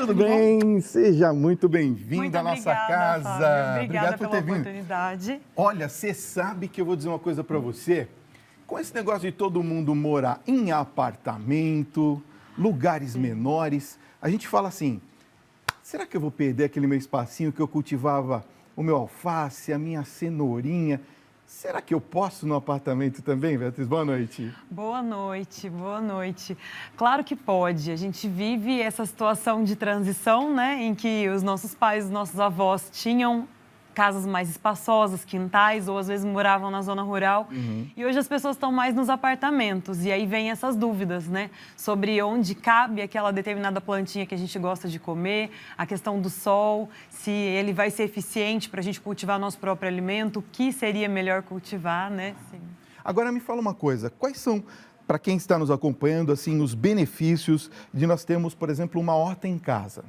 Tudo bem? Seja muito bem-vindo à nossa casa. Fábio. Obrigado por ter vindo. Oportunidade. Olha, você sabe que eu vou dizer uma coisa para você? Com esse negócio de todo mundo morar em apartamento, lugares menores, a gente fala assim, será que eu vou perder aquele meu espacinho que eu cultivava o meu alface, a minha cenourinha? Será que eu posso no apartamento também, Beatriz? Boa noite. Boa noite, boa noite. Claro que pode. A gente vive essa situação de transição, né, em que os nossos pais, os nossos avós tinham casas mais espaçosas, quintais, ou às vezes moravam na zona rural. E hoje as pessoas estão mais nos apartamentos. E aí vem essas dúvidas, né? Sobre onde cabe aquela determinada plantinha que a gente gosta de comer, a questão do sol, se ele vai ser eficiente para a gente cultivar nosso próprio alimento, o que seria melhor cultivar, né? Sim. Agora me fala uma coisa, quais são, para quem está nos acompanhando, assim, os benefícios de nós termos, por exemplo, uma horta em casa?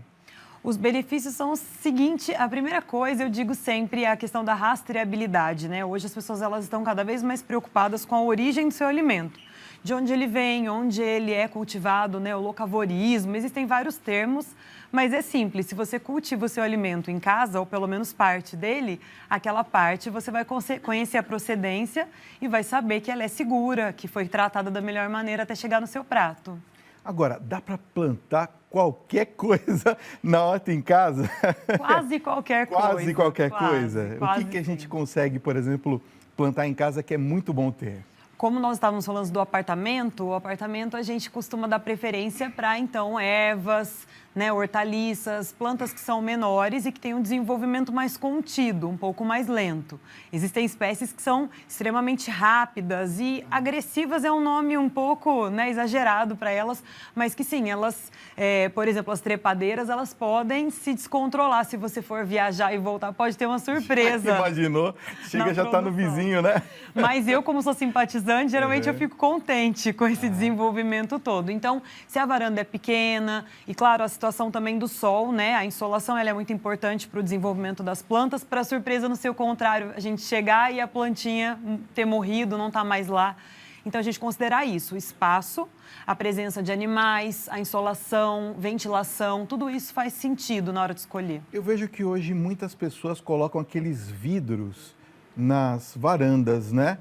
Os benefícios são o seguinte, a primeira coisa, eu digo sempre, é a questão da rastreabilidade, né? Hoje as pessoas elas estão cada vez mais preocupadas com a origem do seu alimento. De onde ele vem, onde ele é cultivado, né? O locavorismo, existem vários termos, mas é simples. Se você cultiva o seu alimento em casa, ou pelo menos parte dele, aquela parte você vai conhecer a procedência e vai saber que ela é segura, que foi tratada da melhor maneira até chegar no seu prato. Agora, dá para plantar qualquer coisa na horta em casa? Quase qualquer coisa. Quase qualquer coisa. Quase O que a gente consegue, por exemplo, plantar em casa que é muito bom ter? Como nós estávamos falando do apartamento, o apartamento a gente costuma dar preferência para, então, ervas, né, hortaliças, plantas que são menores e que têm um desenvolvimento mais contido, um pouco mais lento. Existem espécies que são extremamente rápidas e agressivas é um nome um pouco, né, exagerado para elas, mas que sim, elas, por exemplo, as trepadeiras, elas podem se descontrolar. Se você for viajar e voltar, pode ter uma surpresa. Imaginou? Chega, já está no vizinho, né? Mas eu, como sou simpatizante, geralmente eu fico contente com esse desenvolvimento todo. Então, se a varanda é pequena, e claro, a situação também do sol, né? A insolação ela é muito importante para o desenvolvimento das plantas. Para surpresa, no seu contrário, a gente chegar e a plantinha ter morrido, não está mais lá. Então, a gente considerar isso, o espaço, a presença de animais, a insolação, ventilação, tudo isso faz sentido na hora de escolher. Eu vejo que hoje muitas pessoas colocam aqueles vidros nas varandas, né?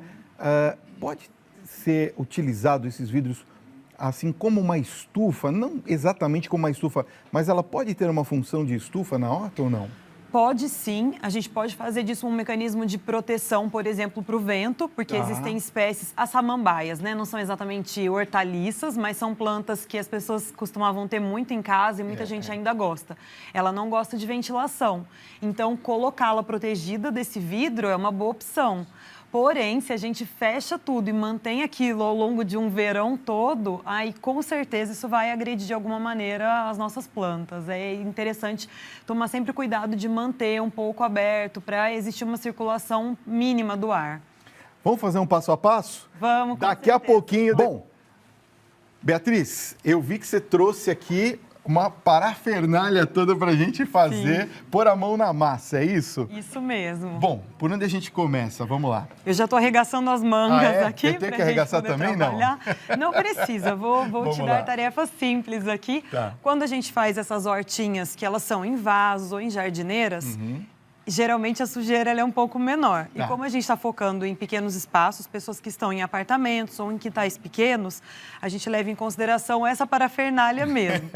Pode ser utilizado esses vidros assim como uma estufa, não exatamente como uma estufa, mas ela pode ter uma função de estufa na horta ou não? Pode sim, a gente pode fazer disso um mecanismo de proteção, por exemplo, para o vento, porque existem espécies, as samambaias, né? Não são exatamente hortaliças, mas são plantas que as pessoas costumavam ter muito em casa e muita gente ainda gosta. Ela não gosta de ventilação, então colocá-la protegida desse vidro é uma boa opção. Porém, se a gente fecha tudo e mantém aquilo ao longo de um verão todo, aí com certeza isso vai agredir de alguma maneira as nossas plantas. É interessante tomar sempre cuidado de manter um pouco aberto para existir uma circulação mínima do ar. Vamos fazer um passo a passo? Vamos, com Daqui a certeza. pouquinho. Bom, Beatriz, eu vi que você trouxe aqui uma parafernália toda para a gente fazer, pôr a mão na massa, é isso? Isso mesmo. Bom, por onde a gente começa? Vamos lá. Eu já estou arregaçando as mangas aqui. Eu tenho que arregaçar também, trabalhar. Não precisa, vou te dar lá. tarefas simples aqui. Tá. Quando a gente faz essas hortinhas, que elas são em vasos ou em jardineiras, geralmente a sujeira ela é um pouco menor. E como a gente está focando em pequenos espaços, pessoas que estão em apartamentos ou em quintais pequenos, a gente leva em consideração essa parafernália mesmo.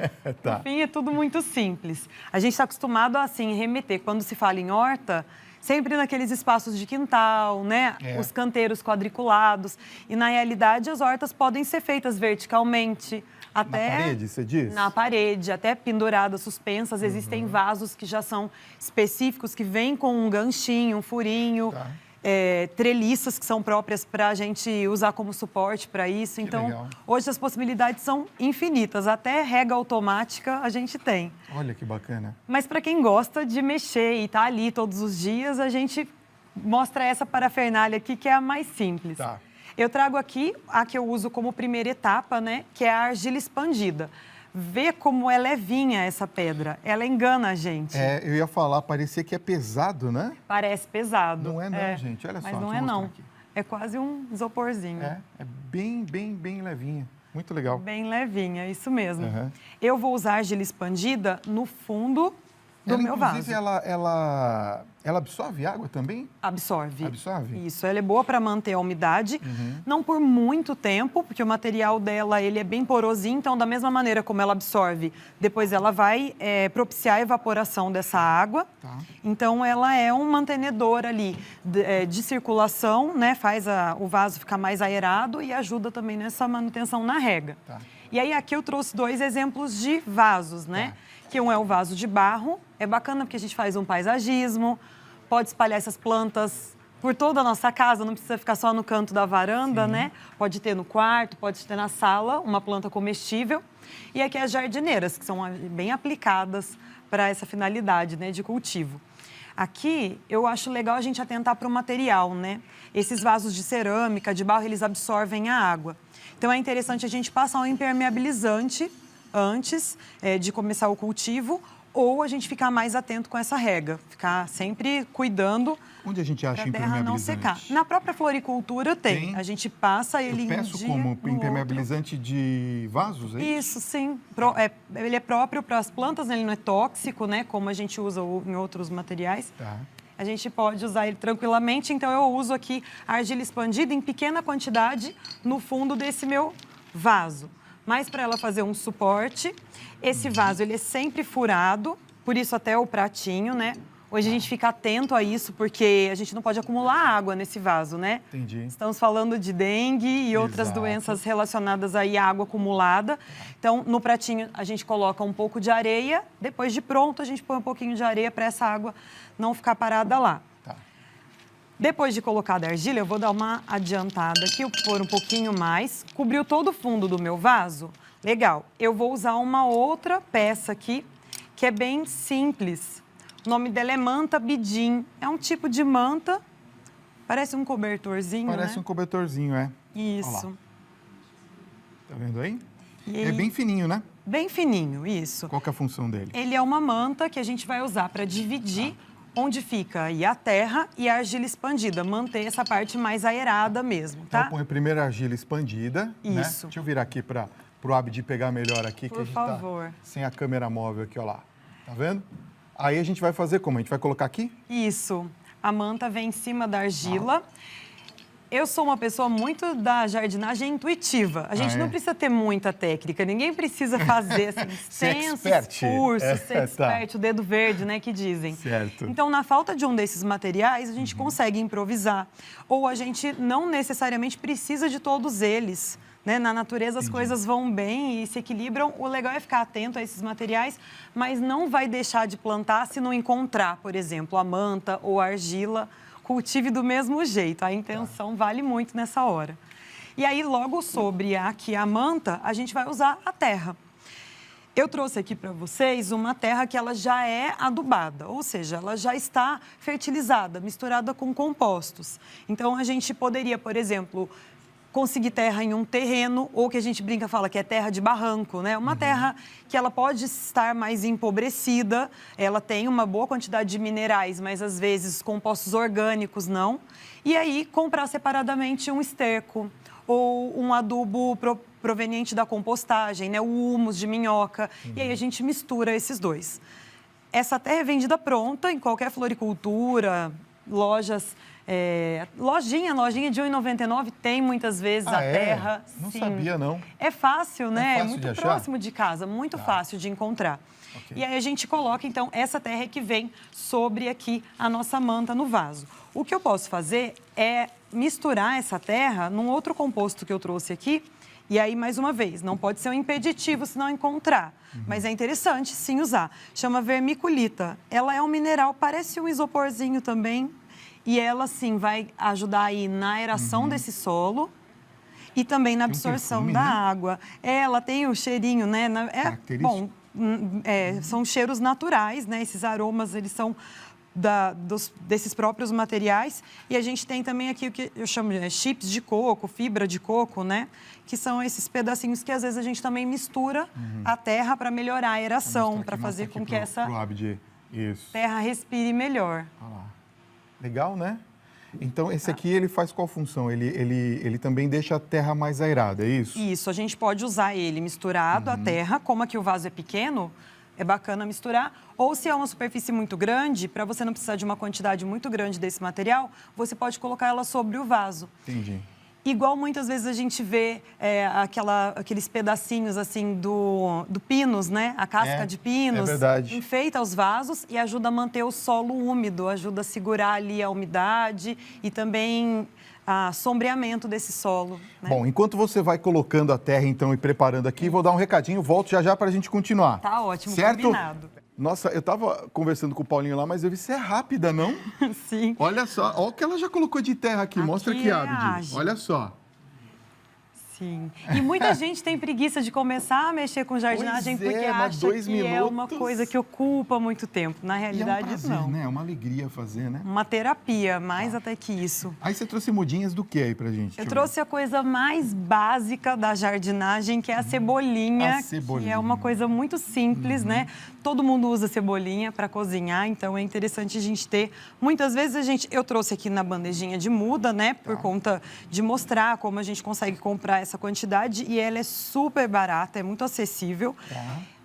No fim, é tudo muito simples. A gente está acostumado a, assim, remeter. Quando se fala em horta, sempre naqueles espaços de quintal, né? Os canteiros quadriculados. E, na realidade, as hortas podem ser feitas verticalmente. Até na parede, você diz? Na parede, até penduradas, suspensas. Existem vasos que já são específicos, que vêm com um ganchinho, um furinho, treliças que são próprias para a gente usar como suporte para isso. Então, hoje as possibilidades são infinitas. Até rega automática a gente tem. Olha que bacana. Mas para quem gosta de mexer e tá ali todos os dias, a gente mostra essa parafernália aqui, que é a mais simples. Eu trago aqui a que eu uso como primeira etapa, né? Que é a argila expandida. Vê como é levinha essa pedra. Ela engana a gente. Eu ia falar, parecia que é pesado, né? Parece pesado. Não é não, gente. Olha só. Mas não é não. Aqui. É quase um isoporzinho. É bem levinha. Muito legal. Bem levinha, isso mesmo. Uhum. Eu vou usar argila expandida no fundo do meu vaso. Inclusive, ela absorve água também? Absorve. Absorve? Isso, ela é boa para manter a umidade, não por muito tempo, porque o material dela ele é bem porosinho, então da mesma maneira como ela absorve, depois ela vai propiciar a evaporação dessa água. Tá. Então ela é um mantenedor ali de circulação, né? Faz o vaso ficar mais aerado e ajuda também nessa manutenção na rega. Tá. E aí aqui eu trouxe 2 exemplos de vasos, né? Tá. Que um é o vaso de barro, é bacana porque a gente faz um paisagismo, pode espalhar essas plantas por toda a nossa casa, não precisa ficar só no canto da varanda, né? Pode ter no quarto, pode ter na sala, uma planta comestível. E aqui as jardineiras, que são bem aplicadas para essa finalidade, né, de cultivo. Aqui, eu acho legal a gente atentar para o material, né? Esses vasos de cerâmica, de barro, eles absorvem a água. Então, é interessante a gente passar um impermeabilizante antes de começar o cultivo, ou a gente ficar mais atento com essa rega, ficar sempre cuidando. Onde a gente acha para a terra não secar. impermeabilizante? Na própria floricultura tem. A gente passa ele Eu peço como impermeabilizante de vasos, é isso? Isso, sim. Ele é próprio para as plantas, ele não é tóxico, né? Como a gente usa em outros materiais. Tá. A gente pode usar ele tranquilamente, então eu uso aqui a argila expandida em pequena quantidade no fundo desse meu vaso. Mas para ela fazer um suporte, esse vaso ele é sempre furado, por isso até o pratinho, né? Hoje a gente fica atento a isso, porque a gente não pode acumular água nesse vaso, né? Entendi. Estamos falando de dengue e outras doenças relacionadas aí à água acumulada. Então, no pratinho, a gente coloca um pouco de areia. Depois de pronto, a gente põe um pouquinho de areia para essa água não ficar parada lá. Tá. Depois de colocar a argila, eu vou dar uma adiantada aqui, eu vou pôr um pouquinho mais. Cobriu todo o fundo do meu vaso? Legal. Eu vou usar uma outra peça aqui, que é bem simples. O nome dela é manta bidim. É um tipo de manta, parece um cobertorzinho, Parece né? um cobertorzinho, é. Isso. Olha lá. Tá vendo aí? E É bem fininho, né? bem fininho, isso. Qual que é a função dele? Ele é uma manta que a gente vai usar para dividir onde fica aí a terra e a argila expandida, manter essa parte mais aerada mesmo, Então, tá? eu ponho primeiro a argila expandida, né? Isso. Deixa eu virar aqui para o Abdi pegar melhor aqui, que Por a gente favor. tá sem a câmera móvel aqui, ó lá. Tá vendo? Aí a gente vai fazer como? A gente vai colocar aqui? Isso. A manta vem em cima da argila. Eu sou uma pessoa muito da jardinagem intuitiva. A gente não precisa ter muita técnica, ninguém precisa fazer assim, extensos cursos, ser expert, o dedo verde, né, que dizem. Certo. Então, na falta de um desses materiais, a gente consegue improvisar. Ou a gente não necessariamente precisa de todos eles. Né? Na natureza as coisas vão bem e se equilibram. O legal é ficar atento a esses materiais, mas não vai deixar de plantar se não encontrar, por exemplo, a manta ou a argila. Cultive do mesmo jeito, a intenção vale muito nessa hora. E aí, logo sobre aqui a manta, a gente vai usar a terra. Eu trouxe aqui para vocês uma terra que ela já é adubada, ou seja, ela já está fertilizada, misturada com compostos. Então, a gente poderia, por exemplo, conseguir terra em um terreno, ou que a gente brinca, fala que é terra de barranco, né? Uma terra que ela pode estar mais empobrecida, ela tem uma boa quantidade de minerais, mas às vezes compostos orgânicos não. E aí, comprar separadamente um esterco ou um adubo proveniente da compostagem, né? O humus de minhoca. E aí a gente mistura esses dois. Essa terra é vendida pronta em qualquer floricultura, lojas... lojinha de R$ 1,99 tem muitas vezes a terra. Não sim. sabia, não. É fácil, né? fácil Muito de achar? próximo de casa, muito fácil de encontrar. Ok. E aí a gente coloca, então, essa terra que vem sobre aqui a nossa manta no vaso. O que eu posso fazer é misturar essa terra num outro composto que eu trouxe aqui. E aí, mais uma vez, não pode ser um impeditivo se não encontrar. Mas é interessante, sim, usar. Chama vermiculita. Ela é um mineral, parece um isoporzinho também. E ela, sim, vai ajudar aí na aeração desse solo e também na absorção perfume, da né? água. Ela tem o cheirinho, né? Característico. Bom, são cheiros naturais, né? Esses aromas, eles são desses próprios materiais. E a gente tem também aqui o que eu chamo de chips de coco, fibra de coco, né? Que são esses pedacinhos que às vezes a gente também mistura a terra para melhorar a aeração, para fazer com que essa Isso. terra respire melhor. Olha lá. Legal, né? Então, esse aqui, ele faz qual função? Ele também deixa a terra mais aerada, é isso? Isso, a gente pode usar ele misturado à terra, como aqui o vaso é pequeno, é bacana misturar. Ou se é uma superfície muito grande, para você não precisar de uma quantidade muito grande desse material, você pode colocar ela sobre o vaso. Entendi. Igual muitas vezes a gente vê aqueles pedacinhos assim do pinos, né? A casca de pinos. É verdade. Enfeita os vasos e ajuda a manter o solo úmido, ajuda a segurar ali a umidade e também a sombreamento desse solo. Né? Bom, enquanto você vai colocando a terra, então, e preparando aqui, vou dar um recadinho, volto já para a gente continuar. Tá ótimo, certo? combinado. Nossa, eu estava conversando com o Paulinho lá, mas eu vi que você é rápida, não? Sim. Olha só, olha o que ela já colocou de terra aqui. Mostra aqui, Abdi. Olha só. Sim. E muita gente tem preguiça de começar a mexer com jardinagem porque acha que é uma coisa que ocupa muito tempo. Na realidade, e é um prazer, não. Né? É uma alegria fazer, né? Uma terapia, mais até que isso. Aí você trouxe mudinhas do que aí pra gente? Eu trouxe a coisa mais básica da jardinagem, que é a cebolinha, que é uma coisa muito simples, né? Todo mundo usa cebolinha para cozinhar, então é interessante a gente ter. Muitas vezes eu trouxe aqui na bandejinha de muda, né? Por conta de mostrar como a gente consegue comprar essa quantidade e ela é super barata, é muito acessível.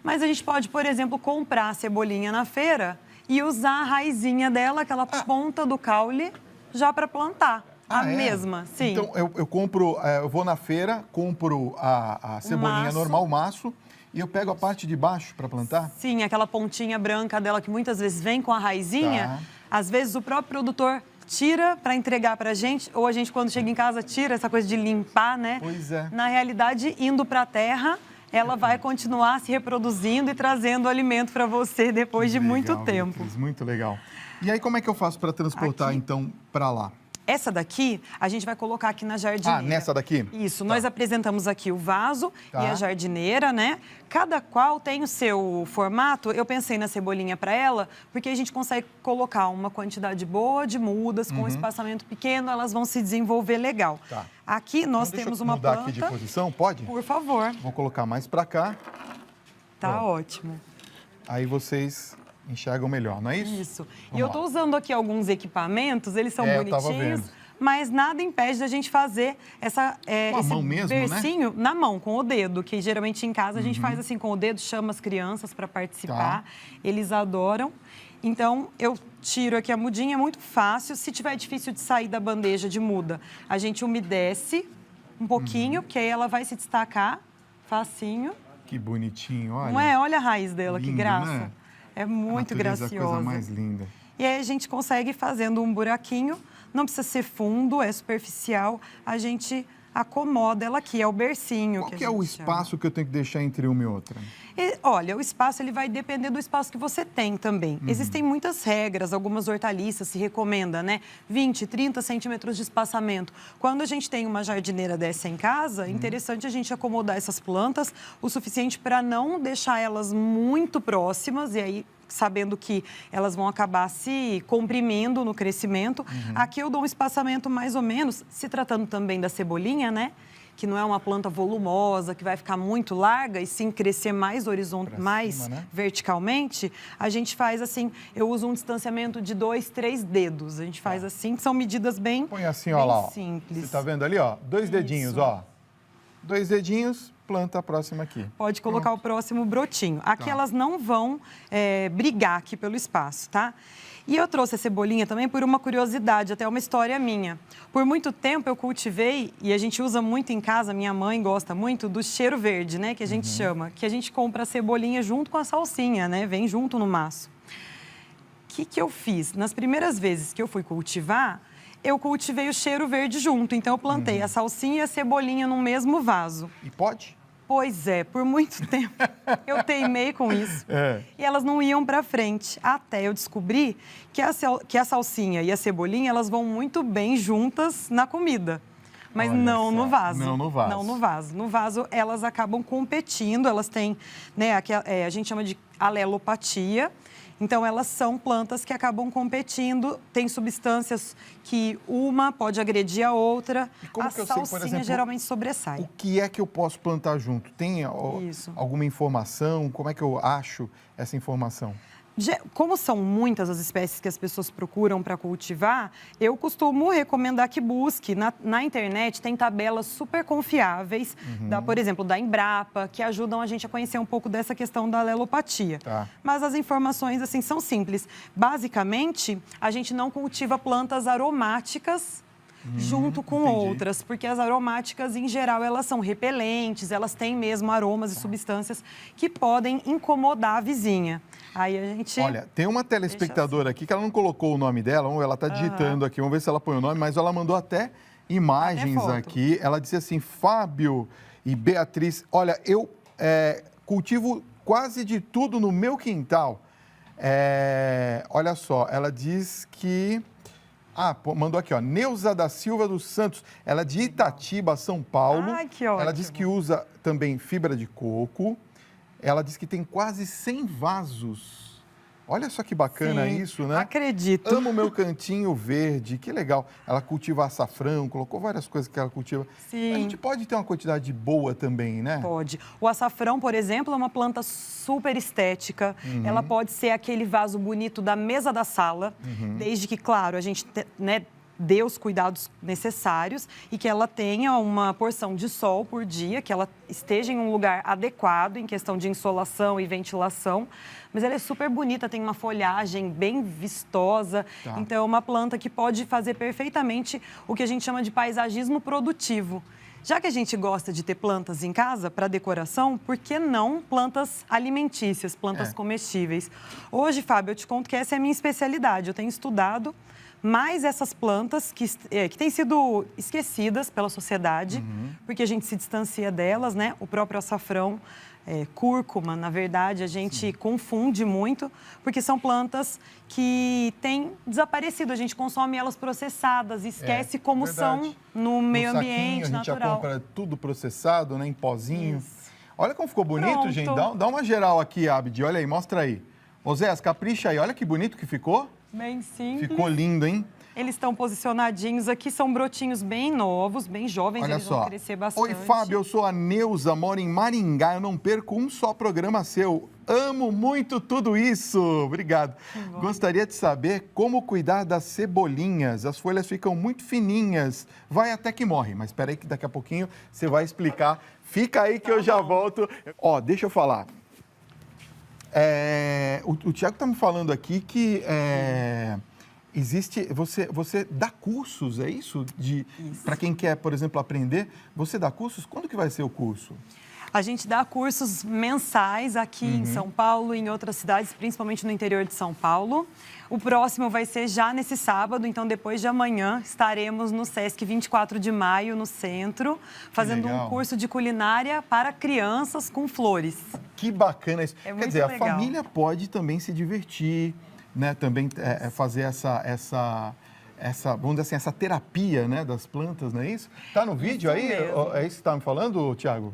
Mas a gente pode, por exemplo, comprar a cebolinha na feira e usar a raizinha dela, aquela ponta do caule, já para plantar. Mesma, sim. Então, eu compro, eu vou na feira, compro a cebolinha normal, o maço, e eu pego a parte de baixo para plantar? Sim, aquela pontinha branca dela que muitas vezes vem com a raizinha. Às vezes o próprio produtor tira para entregar para a gente, ou a gente, quando chega em casa, tira essa coisa de limpar, né? Pois é. Na realidade, indo para a terra, ela vai continuar se reproduzindo e trazendo alimento para você depois de muito tempo. Beatriz, muito legal. E aí, como é que eu faço para transportar, então, para lá? Essa daqui, a gente vai colocar aqui na jardineira. Nessa daqui? Isso, nós apresentamos aqui o vaso e a jardineira, né? Cada qual tem o seu formato. Eu pensei na cebolinha para ela, porque a gente consegue colocar uma quantidade boa de mudas, com um espaçamento pequeno, elas vão se desenvolver legal. Aqui nós temos uma planta... Deixa eu mudar aqui de posição, pode? Por favor. Vou colocar mais para cá. Tá ótimo. Aí vocês enxergam melhor, não é isso? Isso. E eu estou usando aqui alguns equipamentos, eles são bonitinhos, mas nada impede da gente fazer esse mão mesmo, bercinho, né? Na mão, com o dedo, que geralmente em casa a gente faz assim com o dedo, chama as crianças para participar, eles adoram. Então, eu tiro aqui a mudinha, é muito fácil. Se tiver difícil de sair da bandeja de muda, a gente umedece um pouquinho, porque aí ela vai se destacar, facinho. Que bonitinho, olha. Não é? Olha a raiz dela, lindo, que graça. Né? É muito graciosa. É a coisa mais linda. E aí a gente consegue, fazendo um buraquinho, não precisa ser fundo, é superficial, a gente acomoda ela aqui, é o bercinho. Qual que é o espaço que eu tenho que deixar entre uma e outra? Olha, o espaço ele vai depender do espaço que você tem também. Existem muitas regras, algumas hortaliças se recomenda, né? 20, 30 centímetros de espaçamento. Quando a gente tem uma jardineira dessa em casa, é interessante a gente acomodar essas plantas o suficiente para não deixar elas muito próximas e aí sabendo que elas vão acabar se comprimindo no crescimento. Aqui eu dou um espaçamento mais ou menos, se tratando também da cebolinha, né? Que não é uma planta volumosa, que vai ficar muito larga e sim crescer mais verticalmente, a gente faz assim, eu uso um distanciamento de 2, 3 dedos. A gente faz assim, que são medidas bem, põe assim, ó, lá, simples. Você tá vendo ali, ó? 2 dedinhos, ó. 2 dedinhos, planta a próxima aqui. Pode colocar o próximo brotinho. Aqui elas não vão brigar aqui pelo espaço, tá? E eu trouxe a cebolinha também por uma curiosidade, até uma história minha. Por muito tempo eu cultivei, e a gente usa muito em casa, minha mãe gosta muito, do cheiro verde, né? Que a gente chama. Que a gente compra a cebolinha junto com a salsinha, né? Vem junto no maço. O que eu fiz? Nas primeiras vezes que eu fui cultivar, eu cultivei o cheiro verde junto. Então eu plantei a salsinha e a cebolinha no mesmo vaso. E pode? Pois é, por muito tempo eu teimei com isso. E elas não iam para frente. Até eu descobri que a salsinha e a cebolinha, elas vão muito bem juntas na comida. Mas não no vaso. Não no vaso. Não no vaso. No vaso, elas acabam competindo, elas têm, né, a gente chama de alelopatia. Então, elas são plantas que acabam competindo, tem substâncias que uma pode agredir a outra. E como que eu sei, por exemplo, geralmente sobressai. O que é que eu posso plantar junto? Tem alguma informação? Como é que eu acho essa informação? Como são muitas as espécies que as pessoas procuram para cultivar, eu costumo recomendar que busque. Na internet tem tabelas super confiáveis, por exemplo, da Embrapa, que ajudam a gente a conhecer um pouco dessa questão da alelopatia. Tá. Mas as informações, assim, são simples. Basicamente, a gente não cultiva plantas aromáticas junto com outras, porque as aromáticas, em geral, elas são repelentes, elas têm mesmo aromas e substâncias que podem incomodar a vizinha. Aí a gente... Olha, tem uma telespectadora aqui que ela não colocou o nome dela, ela está digitando aqui, vamos ver se ela põe o nome, mas ela mandou até imagens aqui. Ela disse assim, Fábio e Beatriz, olha, eu cultivo quase de tudo no meu quintal. Olha só, ela diz que... mandou aqui, ó, Neuza da Silva dos Santos, ela é de Itatiba, São Paulo. Ai, que ótimo. Ela diz que usa também fibra de coco. Ela diz que tem quase 100 vasos. Olha só que bacana isso, né? Acredito. Amo meu cantinho verde, que legal. Ela cultiva açafrão, colocou várias coisas que ela cultiva. Sim. A gente pode ter uma quantidade boa também, né? Pode. O açafrão, por exemplo, é uma planta super estética. Ela pode ser aquele vaso bonito da mesa da sala, desde que, claro, a gente, dê os cuidados necessários e que ela tenha uma porção de sol por dia, que ela esteja em um lugar adequado em questão de insolação e ventilação. Mas ela é super bonita, tem uma folhagem bem vistosa. Tá. Então, é uma planta que pode fazer perfeitamente o que a gente chama de paisagismo produtivo. Já que a gente gosta de ter plantas em casa para decoração, por que não plantas alimentícias, plantas comestíveis? Hoje, Fábio, eu te conto que essa é a minha especialidade. Eu tenho estudado mais essas plantas que têm sido esquecidas pela sociedade, porque a gente se distancia delas, né? O próprio açafrão, cúrcuma, na verdade, a gente confunde muito, porque são plantas que têm desaparecido. A gente consome elas processadas, esquece como são no meio ambiente natural. A gente já compra tudo processado, né, em pozinho. Isso. Olha como ficou bonito, Pronto. gente. Dá uma geral aqui, Abdi. Olha aí, mostra aí. Osés, capricha aí. Olha que bonito que ficou. Bem simples. Ficou lindo, hein? Eles estão posicionadinhos aqui, são brotinhos bem novos, bem jovens, Olha eles só. vão crescer bastante. Oi, Fábio, eu sou a Neuza, moro em Maringá, eu não perco um só programa seu. Amo muito tudo isso. Obrigado. Gostaria de saber como cuidar das cebolinhas. As folhas ficam muito fininhas, vai até que morre. Mas espera aí que daqui a pouquinho você vai explicar. Fica aí que eu já volto. Ó, deixa eu falar. O Tiago está me falando aqui que existe, você dá cursos, é isso? Para quem quer, por exemplo, aprender, você dá cursos? Quando que vai ser o curso? A gente dá cursos mensais aqui em São Paulo e em outras cidades, principalmente no interior de São Paulo. O próximo vai ser já nesse sábado, então depois de amanhã estaremos no Sesc 24 de maio, no centro, fazendo um curso de culinária para crianças com flores. Que bacana isso. É Quer dizer, muito legal. a família pode também se divertir, né? Também fazer essa, vamos dizer assim, essa terapia, né, das plantas, não é isso? Tá no vídeo aí? Mesmo. É isso que você está me falando, Tiago?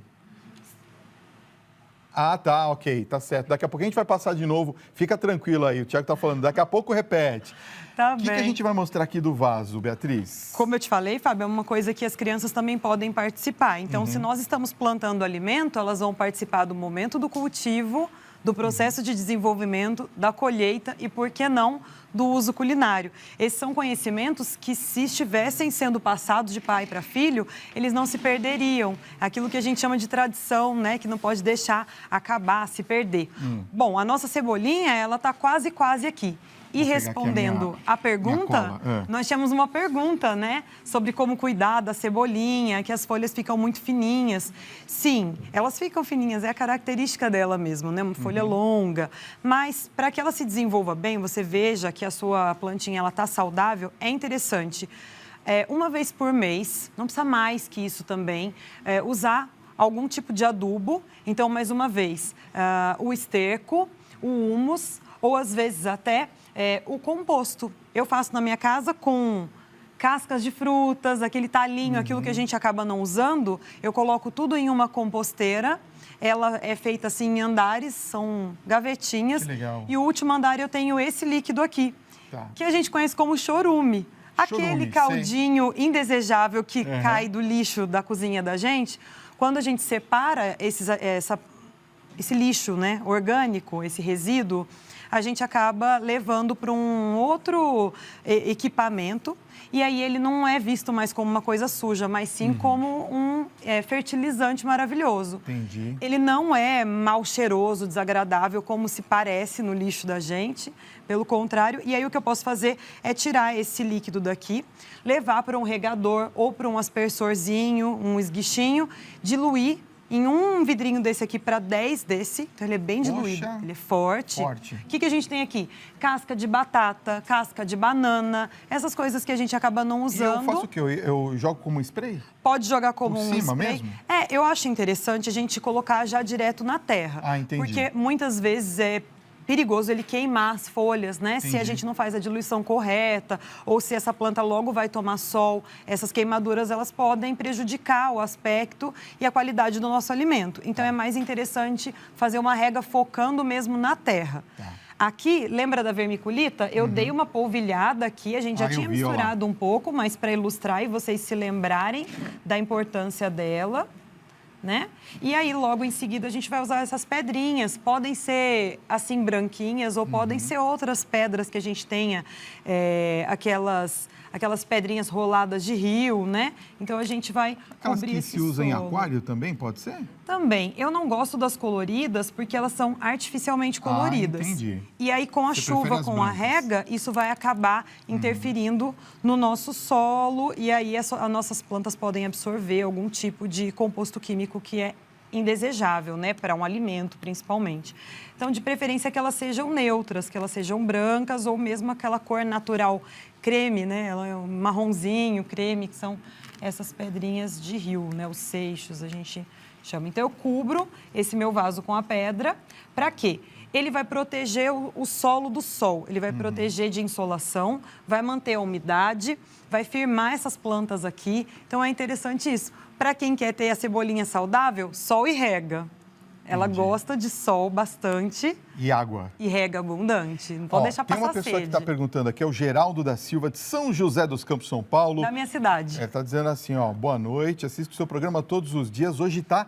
Ah, tá, ok, tá certo. Daqui a pouco a gente vai passar de novo. Fica tranquilo aí, o Tiago tá falando. Daqui a pouco repete. Tá O que a gente vai mostrar aqui do vaso, Beatriz? Como eu te falei, Fábio, é uma coisa que as crianças também podem participar. Então, se nós estamos plantando alimento, elas vão participar do momento do cultivo, do processo de desenvolvimento, da colheita e, por que não, do uso culinário. Esses são conhecimentos que, se estivessem sendo passados de pai para filho, eles não se perderiam. Aquilo que a gente chama de tradição, né, que não pode deixar acabar, se perder. Bom, a nossa cebolinha, ela está quase aqui. E respondendo a pergunta, nós tínhamos uma pergunta, né? Sobre como cuidar da cebolinha, que as folhas ficam muito fininhas. Sim, elas ficam fininhas, é a característica dela mesmo, né? Uma folha longa. Mas, para que ela se desenvolva bem, você veja que a sua plantinha está saudável, é interessante. Uma vez por mês, não precisa mais que isso também, usar algum tipo de adubo. Então, mais uma vez, o esterco, o humus, ou às vezes até o composto. Eu faço na minha casa com cascas de frutas, aquele talinho, aquilo que a gente acaba não usando, eu coloco tudo em uma composteira. Ela é feita assim em andares, são gavetinhas. Que legal. E o último andar eu tenho esse líquido aqui, que a gente conhece como chorume. Aquele caldinho indesejável que cai do lixo da cozinha da gente. Quando a gente separa esse lixo, né, orgânico, esse resíduo, a gente acaba levando para um outro equipamento. E aí ele não é visto mais como uma coisa suja, mas sim como um fertilizante maravilhoso. Entendi. Ele não é mal cheiroso, desagradável, como se parece no lixo da gente. Pelo contrário. E aí o que eu posso fazer é tirar esse líquido daqui, levar para um regador ou para um aspersorzinho, um esguichinho, diluir em um vidrinho desse aqui para 10 desse. Então, ele é bem diluído, ele é forte. O que a gente tem aqui? Casca de batata, casca de banana, essas coisas que a gente acaba não usando. E eu faço o quê? Eu jogo como spray? Pode jogar como um cima spray. mesmo? Eu acho interessante a gente colocar já direto na terra. Ah, entendi. Porque muitas vezes é perigoso ele queimar as folhas, né? Entendi. Se a gente não faz a diluição correta ou se essa planta logo vai tomar sol, essas queimaduras elas podem prejudicar o aspecto e a qualidade do nosso alimento. Então é mais interessante fazer uma rega focando mesmo na terra. Aqui, lembra da vermiculita? Eu dei uma polvilhada aqui, a gente já tinha misturado um pouco, mas para ilustrar e vocês se lembrarem da importância dela. Né? E aí, logo em seguida, a gente vai usar essas pedrinhas. Podem ser, assim, branquinhas ou podem ser outras pedras que a gente tenha, aquelas pedrinhas roladas de rio, né? Então, a gente vai cobrir esse que se usam em solo. aquário também, pode ser? Também. Eu não gosto das coloridas porque elas são artificialmente coloridas. Entendi. E aí, com a chuva, com a rega, isso vai acabar interferindo no nosso solo e aí as nossas plantas podem absorver algum tipo de composto químico que é indesejável, né, para um alimento, principalmente. Então, de preferência que elas sejam neutras, que elas sejam brancas ou mesmo aquela cor natural creme, né, ela é um marronzinho, creme, que são essas pedrinhas de rio, né, os seixos, a gente chama. Então, eu cubro esse meu vaso com a pedra. Para quê? Ele vai proteger o solo do sol, ele vai proteger de insolação, vai manter a umidade, vai firmar essas plantas aqui. Então, é interessante isso. Para quem quer ter a cebolinha saudável, sol e rega. Ela gosta de sol bastante. E água. E rega abundante. Não pode deixar passar sede. Tem uma pessoa que está perguntando aqui, é o Geraldo da Silva, de São José dos Campos, São Paulo. Da minha cidade. Está dizendo assim, ó, boa noite, assisto o seu programa todos os dias. Hoje está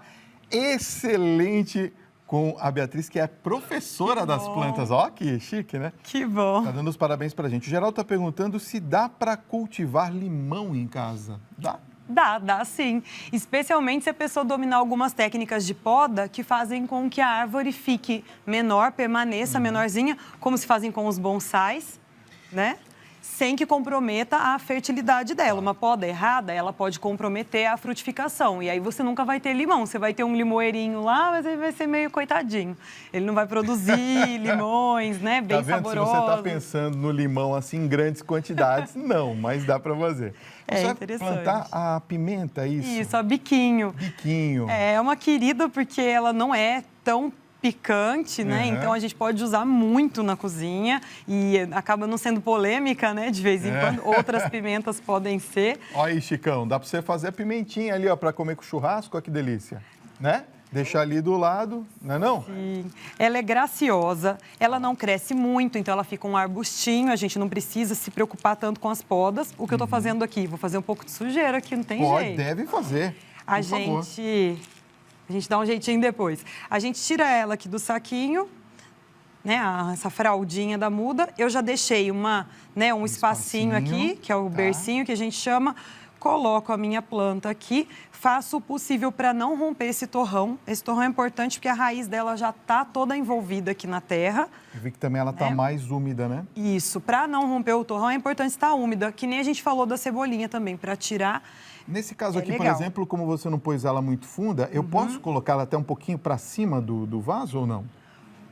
excelente com a Beatriz, que é professora das plantas. Ó, que chique, né? Que bom. Está dando os parabéns para a gente. O Geraldo está perguntando se dá para cultivar limão em casa. Dá? Dá sim. Especialmente se a pessoa dominar algumas técnicas de poda que fazem com que a árvore fique menor, permaneça menorzinha, como se fazem com os bonsais, né? Sem que comprometa a fertilidade dela. Uma poda errada, ela pode comprometer a frutificação. E aí você nunca vai ter limão. Você vai ter um limoeirinho lá, mas ele vai ser meio coitadinho. Ele não vai produzir limões, né? Bem saborosos. Se você está pensando no limão assim em grandes quantidades, não, mas dá para fazer. É você interessante. Vai plantar a pimenta, isso? Isso, a biquinho. Biquinho. É uma querida porque ela não é tão picante, né? Então a gente pode usar muito na cozinha e acaba não sendo polêmica, né? De vez em quando. Outras pimentas podem ser. Olha aí, Chicão, dá para você fazer a pimentinha ali, ó, para comer com churrasco, olha que delícia, né? Deixar ali do lado, não é não? Sim. Ela é graciosa, ela não cresce muito, então ela fica um arbustinho, a gente não precisa se preocupar tanto com as podas. O que eu estou fazendo aqui? Vou fazer um pouco de sujeira aqui, não tem jeito. Deve fazer, A gente dá um jeitinho depois. A gente tira ela aqui do saquinho, né? Essa fraldinha da muda. Eu já deixei um espacinho aqui, que é o bercinho que a gente chama. Coloco a minha planta aqui, faço o possível para não romper esse torrão. Esse torrão é importante porque a raiz dela já está toda envolvida aqui na terra. Eu vi que também ela está mais úmida, né? Isso, para não romper o torrão é importante estar úmida, que nem a gente falou da cebolinha também, para tirar. Nesse caso aqui, legal. por exemplo, como você não pôs ela muito funda, eu posso colocá-la até um pouquinho para cima do vaso ou não?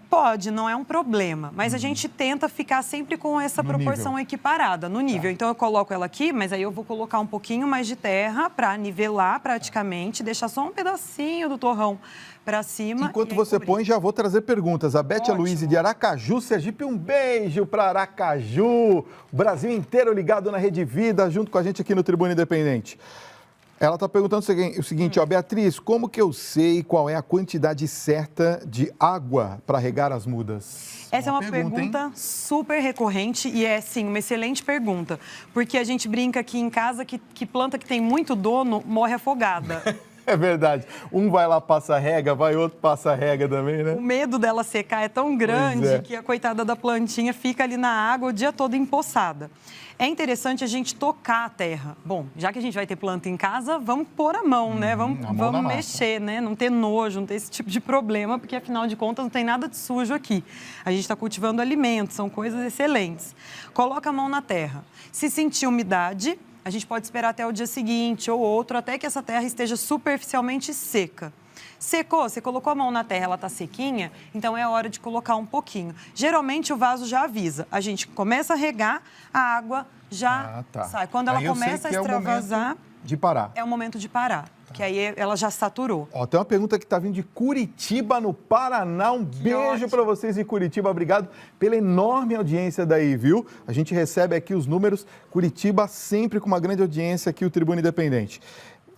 Pode, não é um problema, mas a gente tenta ficar sempre com essa proporção equiparada, no nível. Então, eu coloco ela aqui, mas aí eu vou colocar um pouquinho mais de terra para nivelar praticamente, deixar só um pedacinho do torrão para cima. Enquanto você põe, já vou trazer perguntas. A Bete Luiz de Aracaju, Sergipe, um beijo para Aracaju. O Brasil inteiro ligado na Rede Vida, junto com a gente aqui no Tribuna Independente. Ela está perguntando o seguinte, ó, Beatriz, como que eu sei qual é a quantidade certa de água para regar as mudas? Essa é uma pergunta super recorrente e é, sim, uma excelente pergunta. Porque a gente brinca aqui em casa que planta que tem muito dono morre afogada. É verdade. Um vai lá, passa rega, vai outro, passa rega também, né? O medo dela secar é tão grande que a coitada da plantinha fica ali na água o dia todo empoçada. É interessante a gente tocar a terra. Bom, já que a gente vai ter planta em casa, vamos pôr a mão, né? Vamos mexer, né? Não ter nojo, não ter esse tipo de problema, porque afinal de contas não tem nada de sujo aqui. A gente está cultivando alimentos, são coisas excelentes. Coloca a mão na terra. Se sentir umidade, a gente pode esperar até o dia seguinte ou outro, até que essa terra esteja superficialmente seca. Secou, você colocou a mão na terra, ela está sequinha, então é hora de colocar um pouquinho. Geralmente o vaso já avisa, a gente começa a regar, a água já sai. Quando ela começa a extravasar, de parar. É o momento de parar, que aí ela já saturou. Ó, tem uma pergunta que está vindo de Curitiba, no Paraná. Um beijo para vocês em Curitiba. Obrigado pela enorme audiência daí, viu? A gente recebe aqui os números. Curitiba sempre com uma grande audiência aqui, o Tribuna Independente.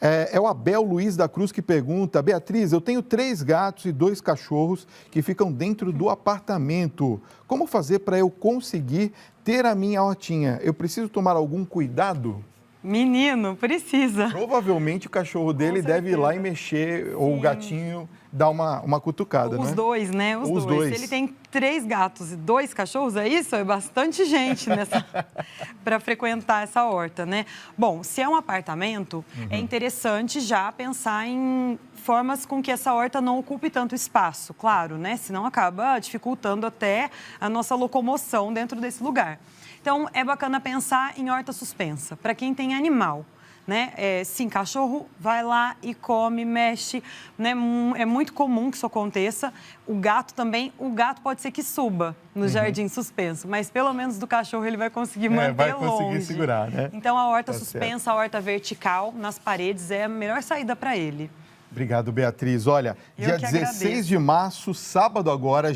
É o Abel Luiz da Cruz que pergunta: Beatriz, eu tenho 3 gatos e 2 cachorros que ficam dentro do apartamento. Como fazer para eu conseguir ter a minha hortinha? Eu preciso tomar algum cuidado? Menino, precisa. Provavelmente o cachorro dele deve ir lá e mexer, ou o gatinho dar uma cutucada, né? Os dois, né? Os dois. Se ele tem 3 gatos e 2 cachorros, é isso? É bastante gente para frequentar essa horta, né? Bom, se é um apartamento, é interessante já pensar em formas com que essa horta não ocupe tanto espaço, claro, né? Senão acaba dificultando até a nossa locomoção dentro desse lugar. Então, é bacana pensar em horta suspensa, para quem tem animal, né? Sim, cachorro vai lá e come, mexe, né? É muito comum que isso aconteça. O gato também, o gato pode ser que suba no jardim suspenso, mas pelo menos do cachorro ele vai conseguir manter longe. Vai conseguir segurar, né? Então, a horta suspensa, a horta vertical nas paredes é a melhor saída para ele. Obrigado, Beatriz. Olha, dia 16 de março, sábado agora,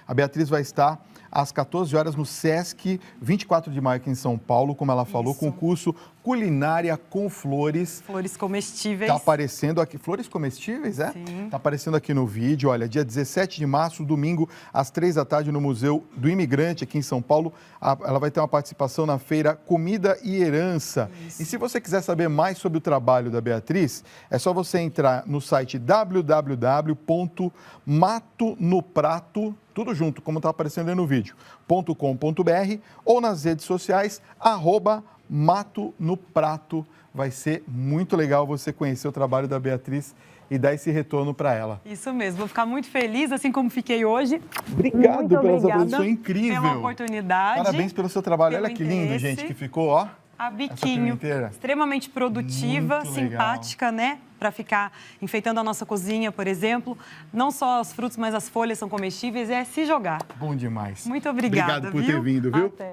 a Beatriz vai estar às 14 horas no Sesc 24 de maio aqui em São Paulo, como ela falou, com o curso Culinária com Flores. Flores comestíveis. Está aparecendo aqui. Flores comestíveis, é? Sim. Está aparecendo aqui no vídeo. Olha, dia 17 de março, domingo, às 3 da tarde, no Museu do Imigrante, aqui em São Paulo. Ela vai ter uma participação na feira Comida e Herança. Isso. E se você quiser saber mais sobre o trabalho da Beatriz, é só você entrar no site www.matonoprato, tudo junto, como está aparecendo aí no vídeo, .com.br, ou nas redes sociais, @Mato no Prato. Vai ser muito legal você conhecer o trabalho da Beatriz e dar esse retorno para ela. Isso mesmo, vou ficar muito feliz, assim como fiquei hoje. Obrigado pela sua produção incrível. Pela oportunidade. Parabéns pelo seu trabalho. Olha que lindo, gente, que ficou, ó. A biquinho, extremamente produtiva, simpática, né? Para ficar enfeitando a nossa cozinha, por exemplo. Não só os frutos, mas as folhas são comestíveis, é se jogar. Bom demais. Muito obrigada. Obrigado por ter vindo, viu? Até.